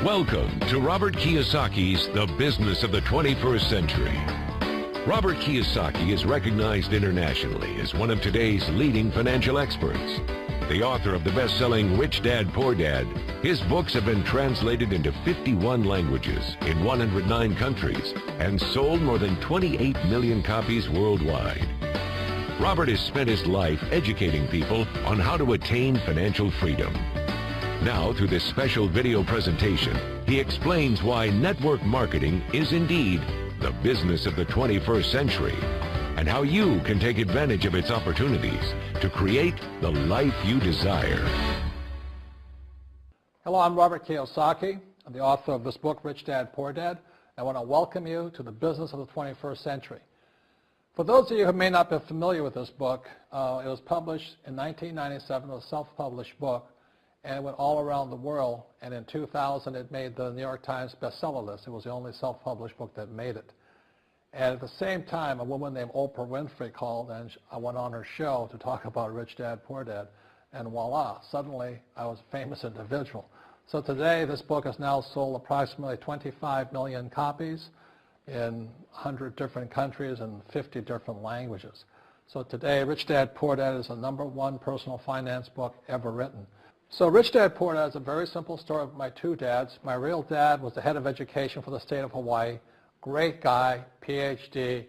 Welcome to Robert Kiyosaki's The Business of the 21st Century. Robert Kiyosaki is recognized internationally as one of today's leading financial experts. The author of the best-selling Rich Dad, Poor Dad, his books have been translated into 51 languages in 109 countries and sold more than 28 million copies worldwide. Robert has spent his life educating people on how to attain financial freedom. Now, through this special video presentation, he explains why network marketing is indeed the business of the 21st century and how you can take advantage of its opportunities to create the life you desire. Hello, I'm Robert Kiyosaki. I'm the author of this book, Rich Dad, Poor Dad. I want to welcome you to the business of the 21st century. For those of you who may not be familiar with this book, it was published in 1997, a self-published book, and it went all around the world, and in 2000 it made the New York Times bestseller list. It was the only self-published book that made it. And at the same time, a woman named Oprah Winfrey called, and I went on her show to talk about Rich Dad, Poor Dad, and voila, suddenly I was a famous individual. So today this book has now sold approximately 25 million copies in 100 different countries and 50 different languages. So today, Rich Dad, Poor Dad is the #1 personal finance book ever written. So Rich Dad, Poor Dad is a very simple story of my two dads. My real dad was the head of education for the state of Hawaii. Great guy, PhD,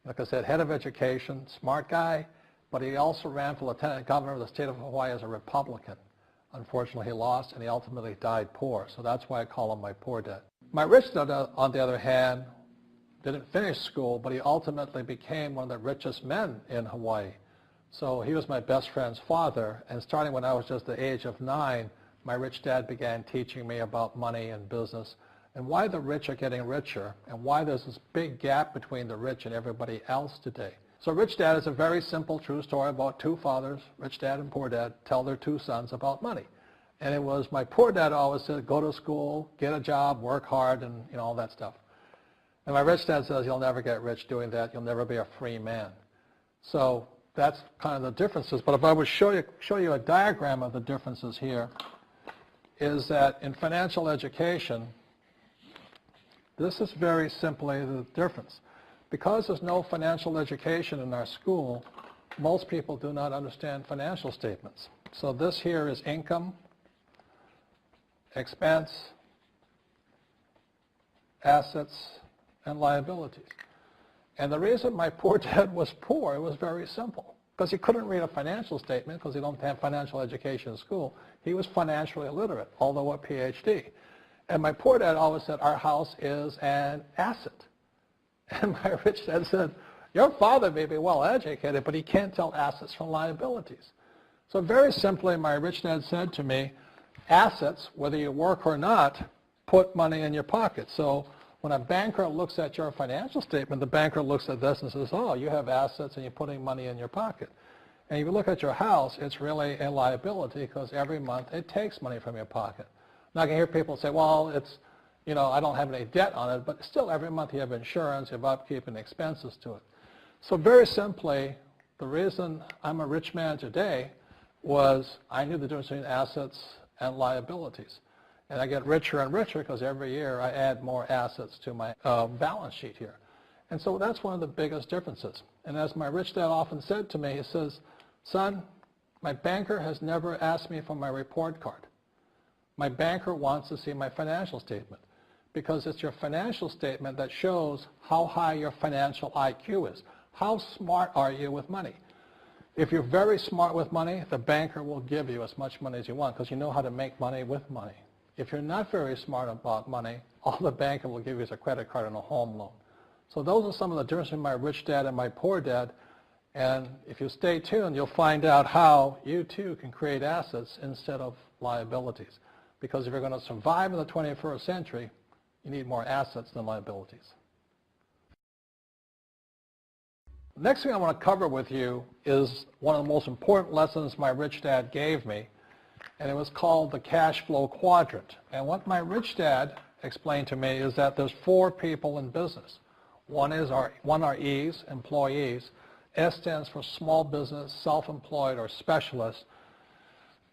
like I said, head of education, smart guy, but he also ran for lieutenant governor of the state of Hawaii as a Republican. Unfortunately, he lost, and he ultimately died poor, so that's why I call him my poor dad. My rich dad, on the other hand, didn't finish school, but he ultimately became one of the richest men in Hawaii. So he was my best friend's father, and starting when I was just the age of 9, my rich dad began teaching me about money and business and why the rich are getting richer and why there's this big gap between the rich and everybody else today. So Rich Dad is a very simple, true story about two fathers, Rich Dad and Poor Dad, tell their two sons about money. And it was my poor dad always said, go to school, get a job, work hard, and all that stuff. And my rich dad says, you'll never get rich doing that. You'll never be a free man. So that's kind of the differences. But if I would show you a diagram of the differences here, is that in financial education, this is very simply the difference. Because there's no financial education in our school, most people do not understand financial statements. So this here is income, expense, assets, and liabilities. And the reason my poor dad was poor, it was very simple. Because he couldn't read a financial statement because he don't have financial education in school. He was financially illiterate, although a PhD. And my poor dad always said, our house is an asset. And my rich dad said, your father may be well educated, but he can't tell assets from liabilities. So very simply, my rich dad said to me, assets, whether you work or not, put money in your pocket. So when a banker looks at your financial statement, the banker looks at this and says, oh, you have assets and you're putting money in your pocket. And if you look at your house, it's really a liability because every month it takes money from your pocket. Now I can hear people say, well, it's, I don't have any debt on it, but still every month you have insurance, you have upkeep and expenses to it. So very simply, the reason I'm a rich man today was I knew the difference between assets and liabilities. And I get richer and richer because every year I add more assets to my balance sheet here. And so that's one of the biggest differences. And as my rich dad often said to me, he says, son, my banker has never asked me for my report card. My banker wants to see my financial statement because it's your financial statement that shows how high your financial IQ is. How smart are you with money? If you're very smart with money, the banker will give you as much money as you want because you know how to make money with money. If you're not very smart about money, all the banker will give you is a credit card and a home loan. So those are some of the differences between my rich dad and my poor dad. And if you stay tuned, you'll find out how you too can create assets instead of liabilities. Because if you're going to survive in the 21st century, you need more assets than liabilities. The next thing I want to cover with you is one of the most important lessons my rich dad gave me, and it was called the cash flow quadrant. And what my rich dad explained to me is that there's 4 people in business. One are E's, employees. S stands for small business, self-employed, or specialist.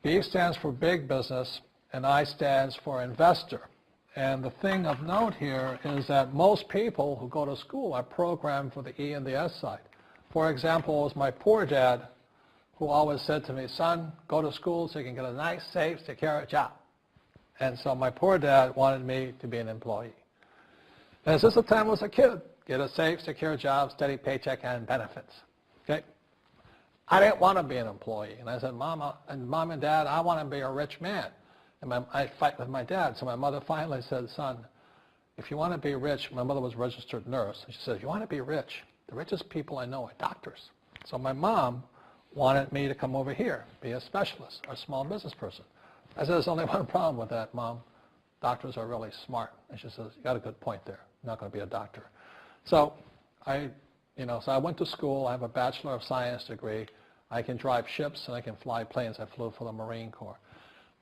B stands for big business, and I stands for investor. And the thing of note here is that most people who go to school are programmed for the E and the S side. For example, it was my poor dad who always said to me, son, go to school so you can get a nice, safe, secure job. And so my poor dad wanted me to be an employee. And since the time I was a kid, get a safe, secure job, steady paycheck, and benefits. Okay? I didn't want to be an employee. And I said, Mom and Dad, I want to be a rich man. And I fight with my dad. So my mother finally said, son, if you want to be rich, my mother was a registered nurse. And she said, if you want to be rich, the richest people I know are doctors. So my mom wanted me to come over here, be a specialist or a small business person. I said, there's only one problem with that, Mom. Doctors are really smart. And she says, you got a good point there. I'm not going to be a doctor. So I went to school. I have a Bachelor of Science degree. I can drive ships and I can fly planes. I flew for the Marine Corps.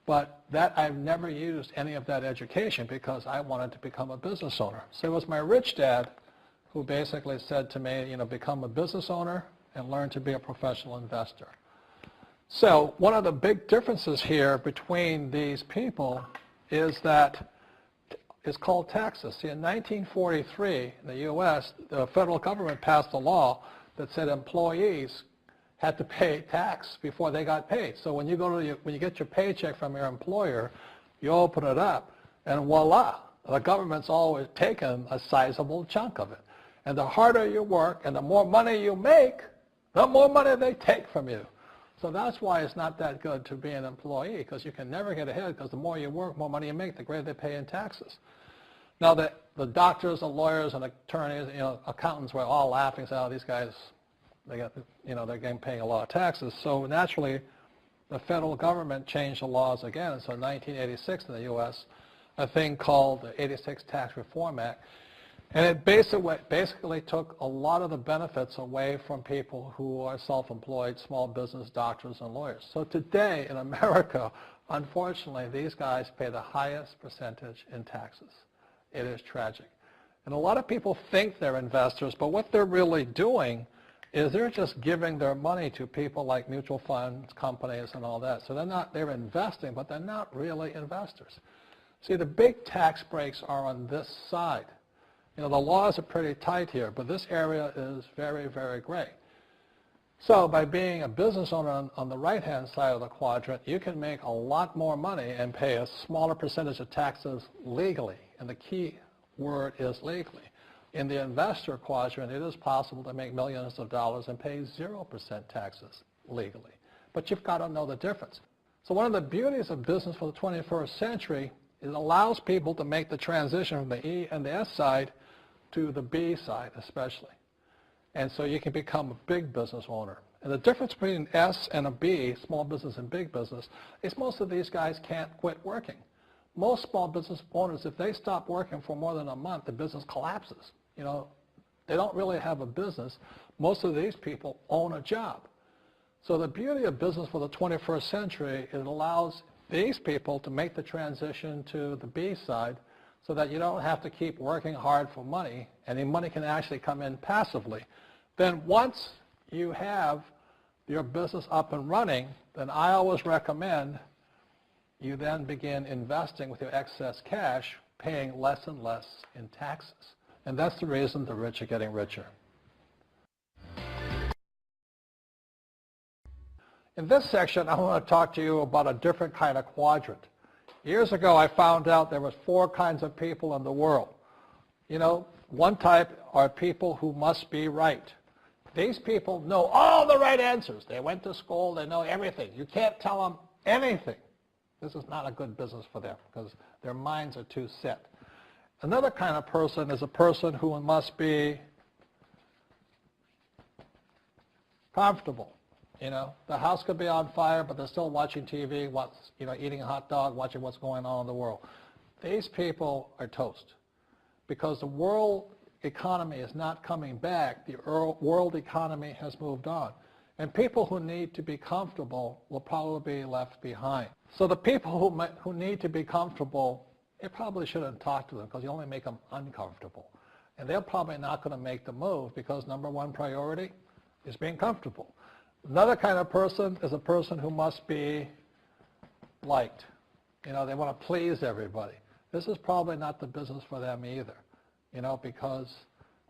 But I've never used any of that education because I wanted to become a business owner. So it was my rich dad who basically said to me, become a business owner and learn to be a professional investor. So one of the big differences here between these people is that it's called taxes. See, in 1943, in the U.S., the federal government passed a law that said employees had to pay tax before they got paid. So when you when you get your paycheck from your employer, you open it up, and voila, the government's always taken a sizable chunk of it. And the harder you work and the more money you make, the more money they take from you. So that's why it's not that good to be an employee, because you can never get ahead, because the more you work, more money you make, the greater they pay in taxes. Now, the doctors, the lawyers, and attorneys, accountants were all laughing, saying, oh, these guys, they're getting paying a lot of taxes. So naturally, the federal government changed the laws again. So in 1986 in the U.S., a thing called the 86 Tax Reform Act, and it basically took a lot of the benefits away from people who are self-employed, small business, doctors, and lawyers. So today in America, unfortunately, these guys pay the highest percentage in taxes. It is tragic. And a lot of people think they're investors, but what they're really doing is they're just giving their money to people like mutual funds, companies, and all that. So they're investing, but they're not really investors. See, the big tax breaks are on this side. The laws are pretty tight here, but this area is very, very gray. So by being a business owner on the right-hand side of the quadrant, you can make a lot more money and pay a smaller percentage of taxes legally. And the key word is legally. In the investor quadrant, it is possible to make millions of dollars and pay 0% taxes legally. But you've got to know the difference. So one of the beauties of business for the 21st century is it allows people to make the transition from the E and the S side to the B side especially. And so you can become a big business owner. And the difference between S and a B, small business and big business, is most of these guys can't quit working. Most small business owners, if they stop working for more than a month, the business collapses. They don't really have a business. Most of these people own a job. So the beauty of business for the 21st century, it allows these people to make the transition to the B side so that you don't have to keep working hard for money, and the money can actually come in passively. Then once you have your business up and running, then I always recommend you then begin investing with your excess cash, paying less and less in taxes. And that's the reason the rich are getting richer. In this section, I want to talk to you about a different kind of quadrant. Years ago, I found out there was 4 kinds of people in the world. One type are people who must be right. These people know all the right answers. They went to school. They know everything. You can't tell them anything. This is not a good business for them because their minds are too set. Another kind of person is a person who must be comfortable. The house could be on fire, but they're still watching TV, eating a hot dog, watching what's going on in the world. These people are toast because the world economy is not coming back. The world economy has moved on. And people who need to be comfortable will probably be left behind. So the people who need to be comfortable, you probably shouldn't talk to them because you only make them uncomfortable. And they're probably not going to make the move because number one priority is being comfortable. Another kind of person is a person who must be liked. They want to please everybody. this is probably not the business for them either, because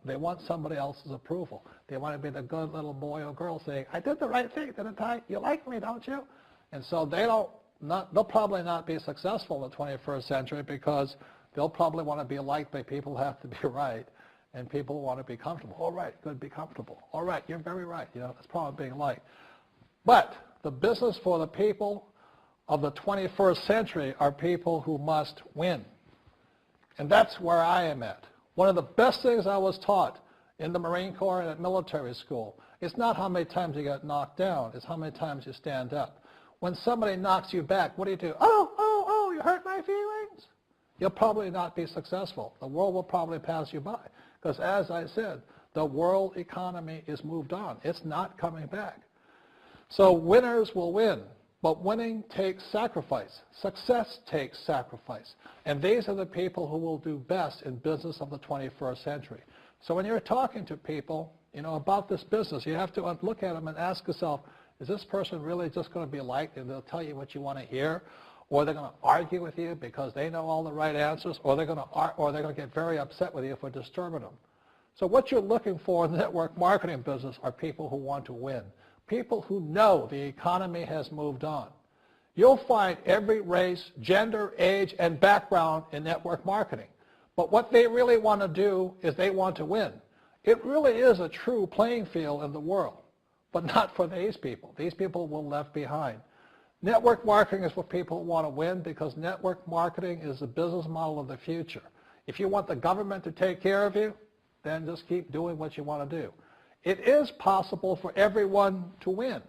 they want somebody else's approval. They want to be the good little boy or girl saying, I did the right thing, didn't I? You like me, don't you? And so they'll probably not be successful in the 21st century because they'll probably want to be liked by people who have to be right, and people want to be comfortable. All right, good, be comfortable. All right, you're very right. That's probably being liked. But the business for the people of the 21st century are people who must win. And that's where I am at. One of the best things I was taught in the Marine Corps and at military school, it's not how many times you get knocked down, it's how many times you stand up. When somebody knocks you back, what do? Oh, you hurt my feelings? You'll probably not be successful. The world will probably pass you by. Because as I said, the world economy is moved on. It's not coming back. So winners will win. But winning takes sacrifice. Success takes sacrifice. And these are the people who will do best in business of the 21st century. So when you're talking to people, about this business, you have to look at them and ask yourself, is this person really just going to be liked and they'll tell you what you want to hear? Or they're going to argue with you because they know all the right answers? Or they're going to get very upset with you if we're disturbing them? So what you're looking for in the network marketing business are people who want to win. People who know the economy has moved on. You'll find every race, gender, age, and background in network marketing. But what they really want to do is they want to win. It really is a true playing field in the world, but not for these people. These people will be left behind. Network marketing is for people who want to win because network marketing is the business model of the future. If you want the government to take care of you, then just keep doing what you want to do. It is possible for everyone to win,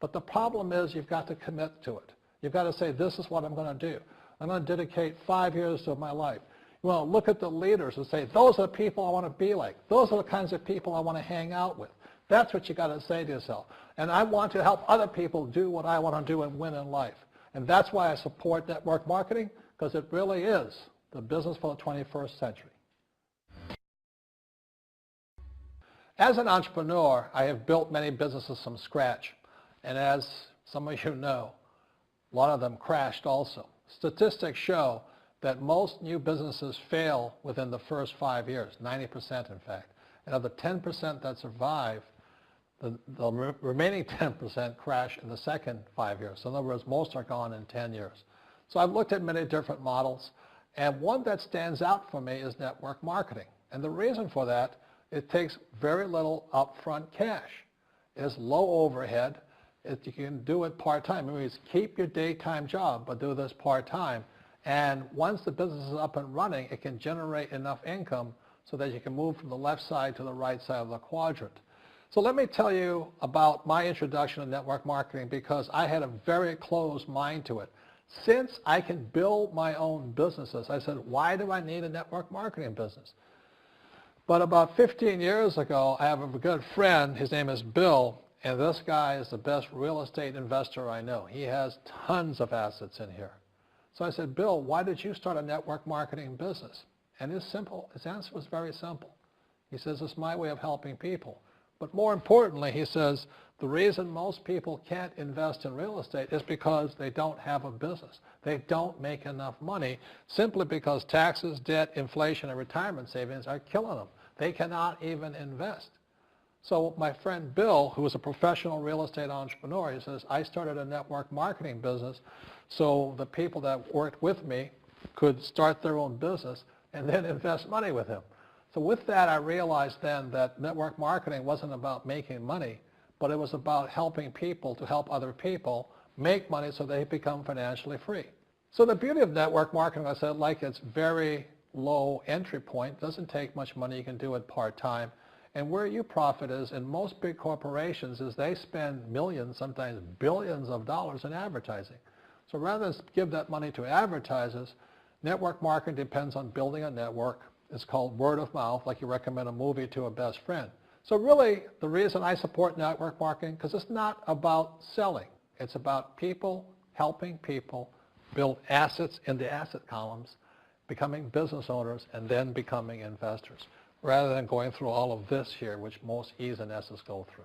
but the problem is you've got to commit to it. You've got to say, this is what I'm going to do. I'm going to dedicate 5 years of my life. You want to look at the leaders and say, those are the people I want to be like. Those are the kinds of people I want to hang out with. That's what you got to say to yourself. And I want to help other people do what I want to do and win in life. And that's why I support network marketing, because it really is the business for the 21st century. As an entrepreneur, I have built many businesses from scratch. And as some of you know, a lot of them crashed also. Statistics show that most new businesses fail within the first 5 years, 90% in fact. And of the 10% that survive, the remaining 10% crash in the second 5 years. So in other words, most are gone in 10 years. So I've looked at many different models, and one that stands out for me is network marketing. And the reason for that, it takes very little upfront cash. It's low overhead. You can do it part-time. It means keep your daytime job, but do this part-time. And once the business is up and running, it can generate enough income so that you can move from the left side to the right side of the quadrant. So let me tell you about my introduction to network marketing, because I had a very closed mind to it. Since I can build my own businesses, I said, why do I need a network marketing business? But about 15 years ago, I have a good friend, his name is Bill, and this guy is the best real estate investor I know. He has tons of assets in here. So I said, Bill, why did you start a network marketing business? And his answer was very simple. He says, it's my way of helping people. But more importantly, he says, the reason most people can't invest in real estate is because they don't have a business. They don't make enough money simply because taxes, debt, inflation, and retirement savings are killing them. They cannot even invest. So my friend Bill, who is a professional real estate entrepreneur, he says, I started a network marketing business so the people that worked with me could start their own business and then invest money with him. So with that, I realized then that network marketing wasn't about making money, but it was about helping people to help other people make money so they become financially free. So the beauty of network marketing, I said, like it's very low entry point, doesn't take much money, you can do it part-time. And where you profit is in most big corporations is they spend millions, sometimes billions of dollars in advertising. So rather than give that money to advertisers, network marketing depends on building a network. It's called word of mouth, like you recommend a movie to a best friend. So really, the reason I support network marketing, because it's not about selling. It's about people helping people build assets in the asset columns, becoming business owners, and then becoming investors, rather than going through all of this here, which most E's and S's go through.